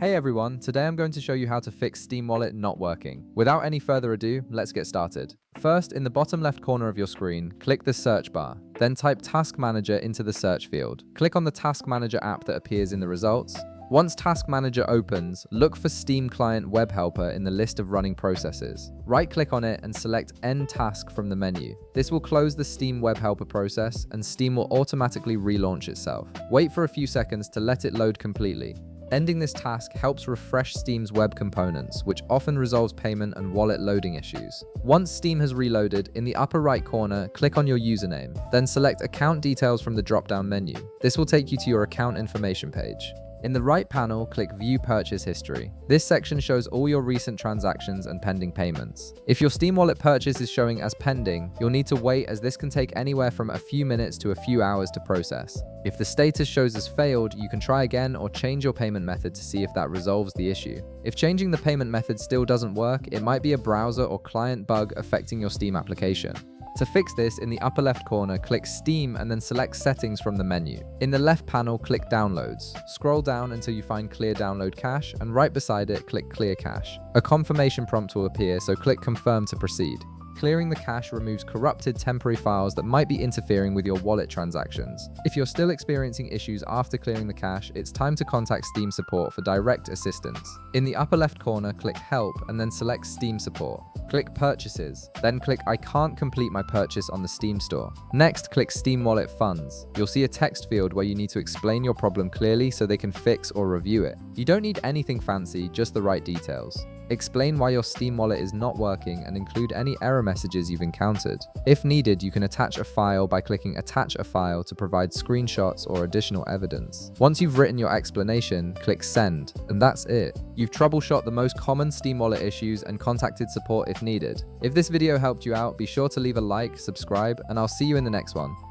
Hey everyone, today I'm going to show you how to fix Steam Wallet not working. Without any further ado, let's get started. First, in the bottom left corner of your screen, click the search bar. Then type Task Manager into the search field. Click on the Task Manager app that appears in the results. Once Task Manager opens, look for Steam Client Web Helper in the list of running processes. Right-click on it and select End Task from the menu. This will close the Steam Web Helper process and Steam will automatically relaunch itself. Wait for a few seconds to let it load completely. Ending this task helps refresh Steam's web components, which often resolves payment and wallet loading issues. Once Steam has reloaded, in the upper right corner, click on your username. Then select Account Details from the drop-down menu. This will take you to your account information page. In the right panel, click View Purchase History. This section shows all your recent transactions and pending payments. If your Steam Wallet purchase is showing as pending, you'll need to wait, as this can take anywhere from a few minutes to a few hours to process. If the status shows as failed, you can try again or change your payment method to see if that resolves the issue. If changing the payment method still doesn't work, it might be a browser or client bug affecting your Steam application. To fix this, in the upper left corner, click Steam and then select Settings from the menu. In the left panel, click Downloads. Scroll down until you find Clear Download Cache, and right beside it, click Clear Cache. A confirmation prompt will appear, so click Confirm to proceed. Clearing the cache removes corrupted temporary files that might be interfering with your wallet transactions. If you're still experiencing issues after clearing the cache, it's time to contact Steam Support for direct assistance. In the upper left corner, click Help and then select Steam Support. Click Purchases, then click I can't complete my purchase on the Steam store. Next, click Steam Wallet Funds. You'll see a text field where you need to explain your problem clearly so they can fix or review it. You don't need anything fancy, just the right details. Explain why your Steam Wallet is not working and include any error messages you've encountered. If needed, you can attach a file by clicking Attach a File to provide screenshots or additional evidence. Once you've written your explanation, click Send, and that's it. You've troubleshot the most common Steam Wallet issues and contacted support if needed. If this video helped you out, be sure to leave a like, subscribe, and I'll see you in the next one.